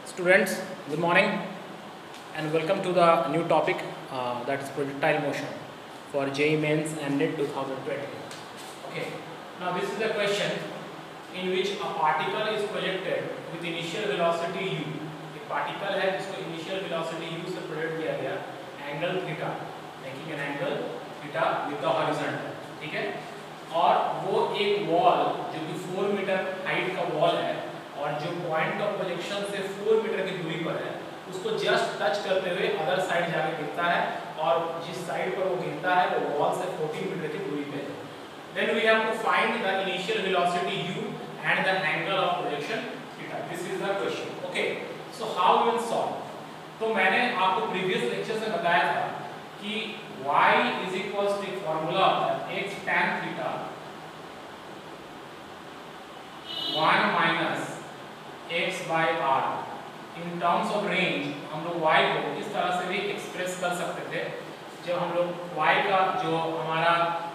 Students, good morning and welcome to the new topic that is projectile motion for JEE Mains and NET 2020. Okay, now this is a question in which a particle is projected with initial velocity u. एक particle है जिसको initial velocity u से project किया गया angle theta, making an angle theta with the horizontal, ठीक है? और वो एक wall जो कि 4 मीटर हाइट का wall है और जो पॉइंट ऑफ प्रोजेक्शन से 4 मीटर की दूरी पर है उसको जस्ट टच करते हुए अदर साइड जाके गिरता है और जिस साइड पर वो गिरता है वो वॉल से 14 मीटर की दूरी पे है. Then we have to find the initial velocity u and the angle of projection theta. This is the question. Okay, so how we will solve. तो मैंने आपको प्रीवियस लेक्चर में बताया था कि y is equals to formula x tan theta 1 minus x by r. In terms of range हम लोग y को इस तरह से भी एक्सप्रेस कर सकते थे. जब हम लोग y का जो हमारा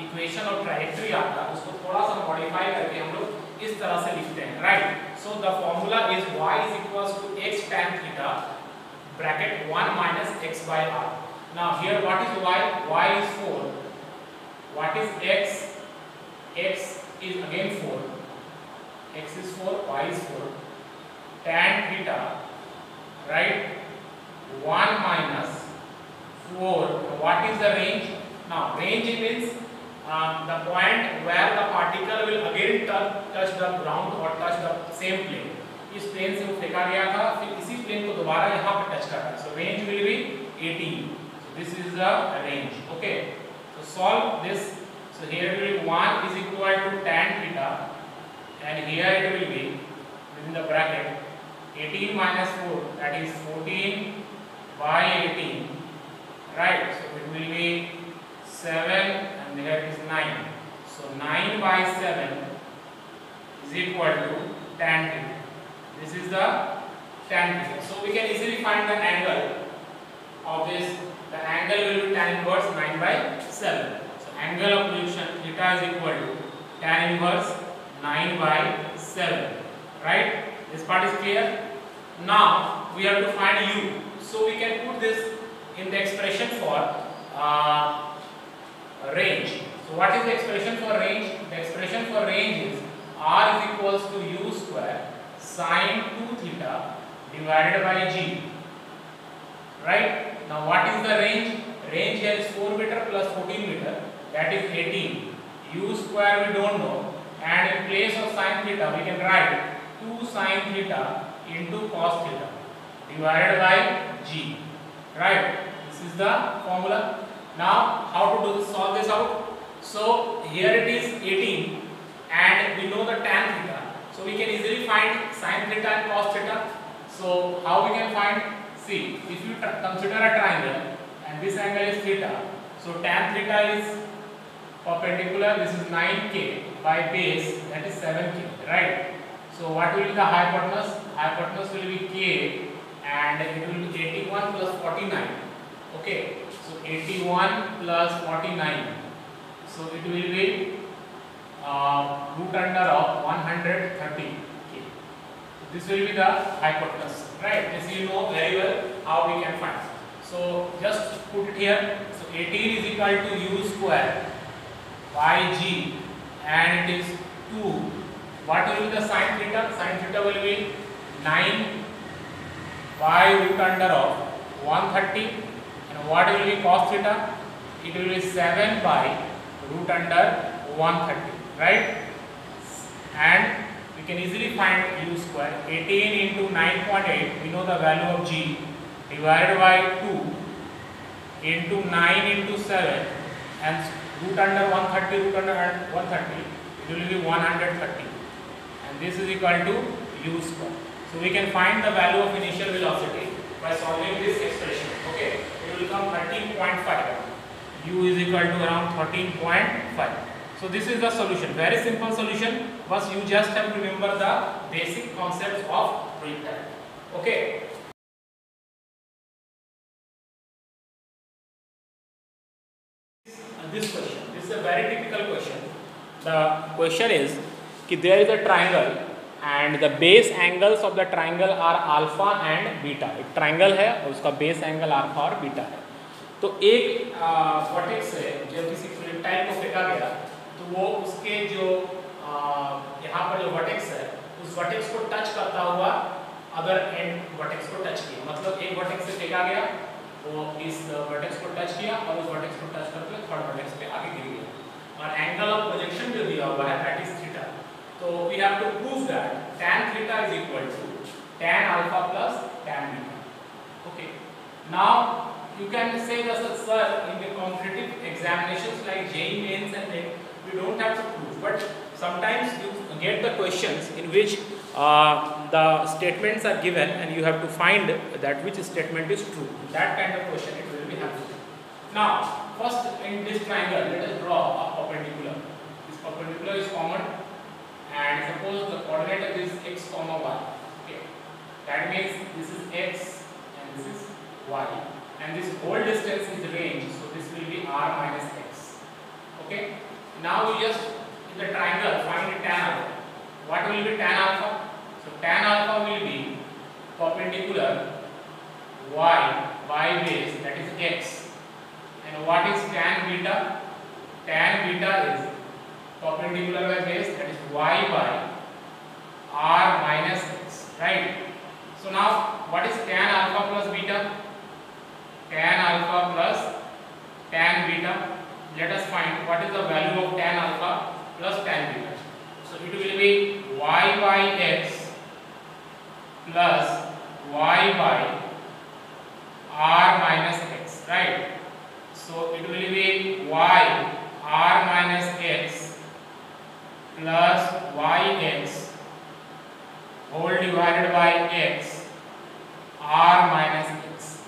इक्वेशन और ट्रायजेक्टरी आता है उसको थोड़ा सा मॉडिफाई करके हम लोग इस तरह से लिखते हैं, right. So the formula is y is equals to x tan theta bracket 1 minus x by r. Now here what is y? y is 4. What is x? x is again 4. x is 4, y is 4. Tan theta, right? 1 minus 4. What is the range? Now, range means the point where the particle will again touch the ground or touch the same plane. इस plane से वो फेंका गया था, फिर इसी plane को दोबारा यहाँ पे टच कर रहा है. So range will be 18. So this is the range. Okay. So solve this. So here will be 1 is equal to tan theta. And here it will be within the bracket 18 minus 4, that is 14 by 18, right. So it will be 7 and here is 9. So 9 by 7 is equal to tan theta. This is the tan theta. So we can easily find the angle of this. The angle will be tan inverse 9 by 7. So angle of projection theta is equal to tan inverse 9 by 7, right. This part is clear. Now we have to find u, so we can put this in the expression for range. So what is the expression for range? The expression for range is r is equals to u square sin 2 theta divided by g, right. Now what is the range? Range here is 4 meter plus 14 meter, that is 18. U square we don't know, and in place of sin theta we can write 2 sin theta into cos theta divided by g, right. This is the formula. Now how to solve this out? So here it is 18 and we know the tan theta, so we can easily find sin theta and cos theta. So how we can find? See, if you consider a triangle and this angle is theta, so tan theta is perpendicular, this is 9k by base, that is 7k, right. So what will be the hypotenuse? Hypotenuse will be k and it will be 81 plus 49. Okay, so 81 plus 49, so it will be root under of 130 k. So this will be the hypotenuse, right. This you know very well how we can find. So just put it here. So 18 is equal to u square by g and it is 2. What will be the sin theta? Sin theta will be 9 by root under of 130. And what will be cos theta? It will be 7 by root under 130, right. And we can easily find u square. 18 into 9.8, we know the value of g, divided by 2 into 9 into 7 and root under 130, root under 130, it will be 130, and this is equal to u square. So we can find the value of initial velocity by solving this expression. Okay, it will come 13.5. u is equal to around 13.5. So this is the solution. Very simple solution. But you just have to remember the basic concepts of projectile. Okay. This question, this is a very typical question. The question is कि there is a triangle and the base angles of the triangle are alpha and beta. एक triangle है और उसका base angle alpha और beta है. तो एक vertex है जब किसी प्रोजेक्टाइल को फेंका गया तो वो उसके जो यहाँ पर जो वर्टेक्स है उस वर्टेक्स को टच करता हुआ अगर एंड वर्टेक्स को टच किया, मतलब एक वर्टेक्स से फेंका गया वो इस वर्टेक्स को टच किया और उस वर्टेक्स को टच करके थर्ड वर्टेक्स पे आगे गिर गया, और एंगल ऑफ प्रोजेक्शन जो दिया हुआ है दैट इज थीटा. तो we have to prove that tan theta is equal to tan alpha plus tan beta. Okay, now you can say that, sir, in the competitive examinations like JEE mains and then we don't have to prove, but sometimes you get the questions in which the statements are given and you have to find that which statement is true. That kind of question it will be helpful. Now first in this triangle let us draw a perpendicular. This perpendicular is common and suppose the coordinate is x comma y. Okay, that means this is x and this is y, and this whole distance is range, so this will be r minus x. Okay, now we just in the triangle find tan alpha. What will be tan alpha? So tan alpha will be perpendicular y base, that is x. And what is tan beta? Tan beta is perpendicular by base, that is y by r minus x, right? So now what is tan alpha plus beta? Tan alpha plus tan beta. Let us find what is the value of tan alpha plus tan beta. So it will be y by x plus y by r minus x, right? So it will be y r minus x plus yx whole divided by x r minus x.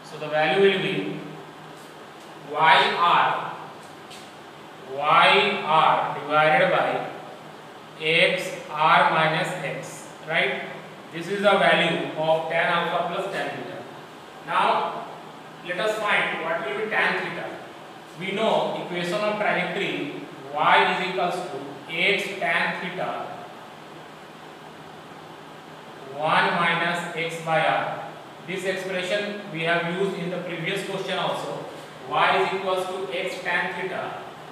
So the value will be yr divided by x r minus x, right? This is the value of tan alpha plus tan beta. Now let us find what will be tan theta. We know equation of trajectory y is equals to x tan theta 1 minus x by r. This expression we have used in the previous question also. Y is equals to x tan theta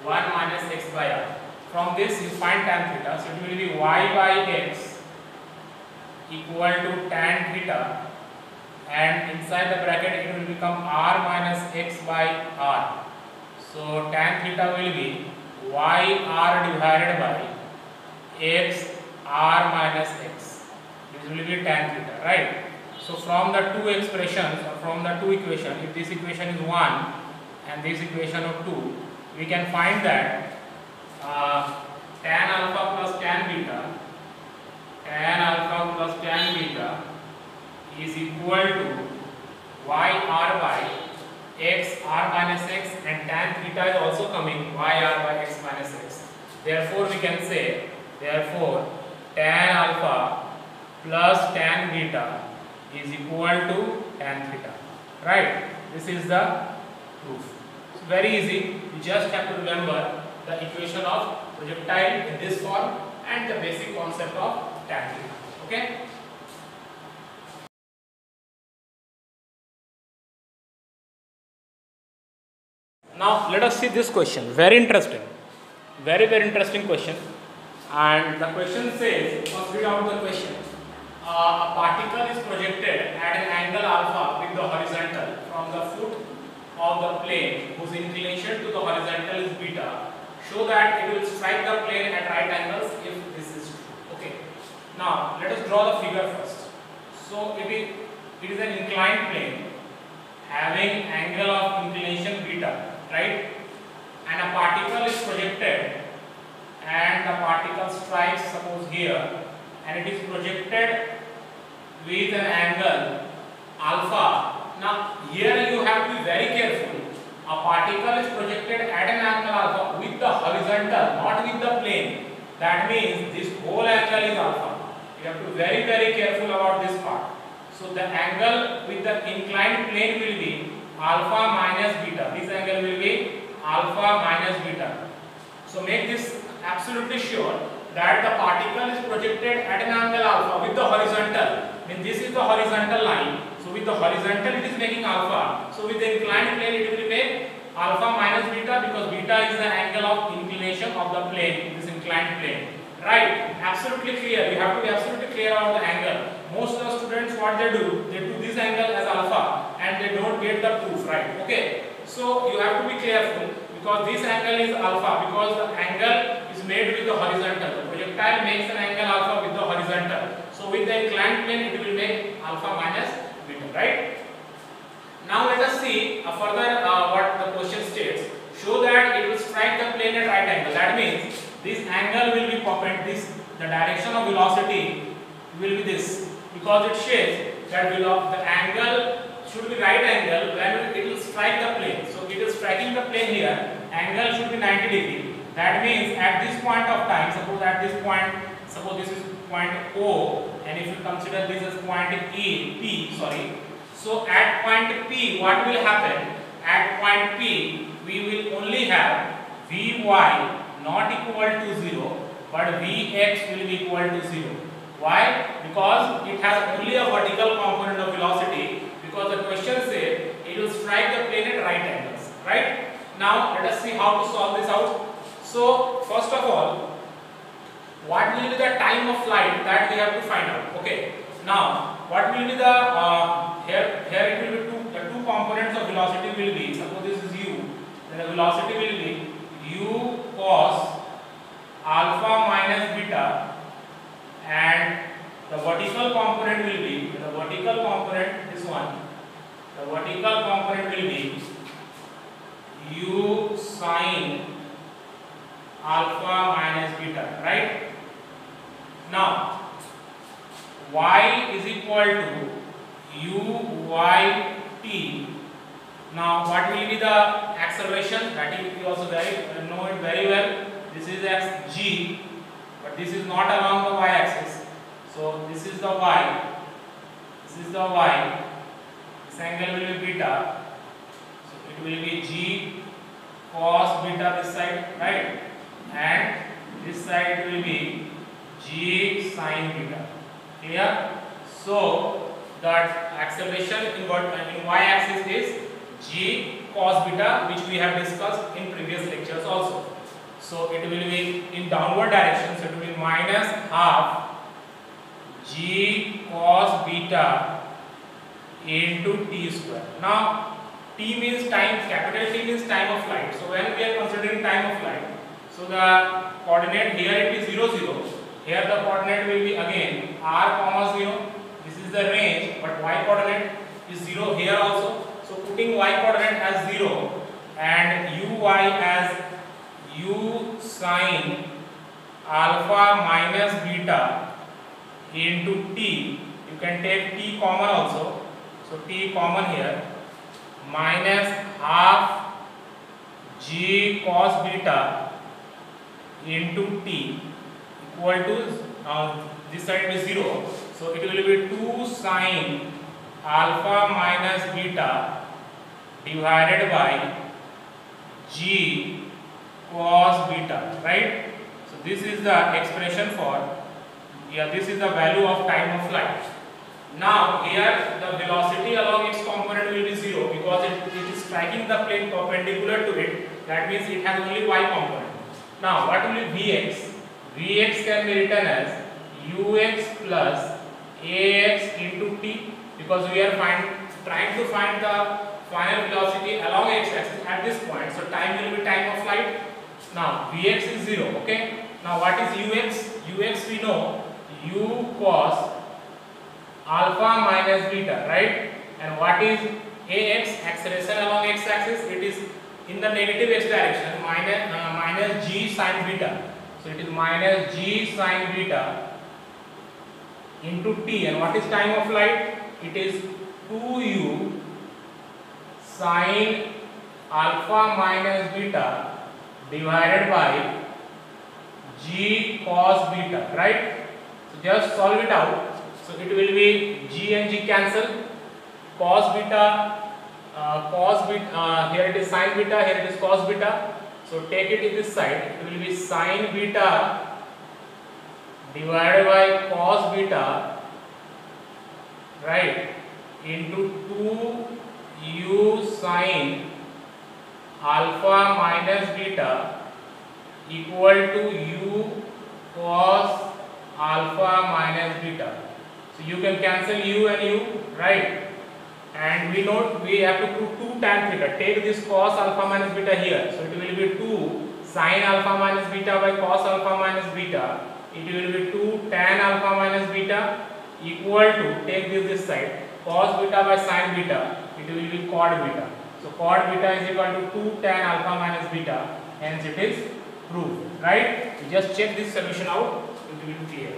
1 minus x by r. From this you find tan theta, so it will be y by x equal to tan theta, and inside the bracket it will become r minus x by r. So tan theta will be y r divided by x r minus x. This will be tan theta, right? So from the two expressions or from the two equations, if this equation is 1 and this equation of 2, we can find that tan alpha plus tan beta is equal to y r by x r minus x, and tan theta is also coming y r by x minus x. Therefore we can say, therefore tan alpha plus tan beta is equal to tan theta, right? This is the proof. It's very easy. You just have to remember the equation of projectile in this form and the basic concept of tan theta. Okay. Now let us see this question. Very interesting. Very interesting question. And the question says, first read out the question. A particle is projected at an angle alpha with the horizontal from the foot of the plane whose inclination to the horizontal is beta. Show that it will strike the plane at right angles if this is true. Okay. Now let us draw the figure first. So it is an inclined plane having angle of inclination beta, right? And a particle is projected, and the particle strikes, suppose here, and it is projected with an angle alpha. Now here you have to be very careful. A particle is projected at an angle alpha with the horizontal, not with the plane. That means this whole angle is alpha. You have to be very careful about this part. So the angle with the inclined plane will be alpha minus beta. This angle will be alpha minus beta. So make this absolutely sure that the particle is projected at an angle alpha with the horizontal. Means this is the horizontal line. So with the horizontal it is making alpha. So with the inclined plane it will make alpha minus beta, because beta is the angle of inclination of the plane, this inclined plane. Right? Absolutely clear. You have to be absolutely clear about the angle. Most of the students, what they do this angle as alpha and they don't get the proof, right? Okay. So you have to be careful, because this angle is alpha because the angle is made with the horizontal. The projectile makes an angle alpha with the horizontal. So with the inclined plane it will make alpha minus beta, right? Now let us see further what the question states. Show that it will strike the plane at right angle. That means this angle will be perpendicular. The direction of velocity will be this, because it says that the angle should be right angle when it will strike the plane. So it is striking the plane here. Angle should be 90 degree. That means at this point of time, suppose at this point, suppose this is point O, and if you consider this as point P. So at point P, what will happen? At point P, we will only have Vy not equal to 0, but Vx will be equal to 0. Why? Because it has only a vertical component of velocity, because the question says it will strike the plane at right angles. Right? Now let us see how to solve this out. So first of all, what will be the time of flight, that we have to find out. Okay. Now what will be the here it will be the two components of velocity will be, suppose this is u, then the velocity will be u cos alpha minus beta, and the vertical component will be, the vertical component, this one, the vertical component will be u sin alpha minus beta, right? Now y is equal to uyt. Now what will be the acceleration? That you also know it very well. This is xg, but this is not along the y-axis. So this is the y, this is the y. This angle will be beta. So it will be g cos beta this side, right? And this side it will be g sin beta. Clear? So that acceleration in y-axis is g cos beta, which we have discussed in previous lectures also. So it will be in downward direction, so it will be minus half g cos beta into t square. Now t means time, capital T means time of flight. So when we are considering time of flight, so the coordinate here it is 0, 0. Here the coordinate will be again r comma 0. This is the range, but y coordinate is 0 here also. So putting y coordinate as 0 and uy as u sin alpha minus beta into t, you can take t common also. So t common here, minus half g cos beta into t equal to this side is 0. So it will be 2 sin alpha minus beta divided by g cos beta, right? So this is the expression for, this is the value of time of flight. Now here the velocity along its component will be 0, because it is striking the plane perpendicular to it. That means it has only y component. Now what will be Vx? Vx can be written as ux plus ax into t, because we are trying to find the final velocity along x-axis at this point. So time will be time of flight. Now Vx is 0. Okay. Now what is ux? Ux we know u cos alpha minus beta, right? And what is ax? Acceleration along x-axis, it is in the negative x direction, minus g sin beta. So it is minus g sin beta into t. And what is time of flight? It is 2u sin alpha minus beta divided by g cos beta, right? So just solve it out. So it will be g and g cancel. Cos beta, here it is sin beta, here it is cos beta. So take it in this side. It will be sin beta divided by cos beta, right, into 2u sin alpha minus beta equal to u cos alpha minus beta. So you can cancel u and u, right? And we know we have to prove 2 tan theta. Take this cos alpha minus beta here. So it will be 2 sin alpha minus beta by cos alpha minus beta. It will be 2 tan alpha minus beta equal to, take this side, cos beta by sin beta. It will be cot beta. So cot beta is equal to 2 tan alpha minus beta. Hence it is proved, right? You just check this solution out. It will be clear.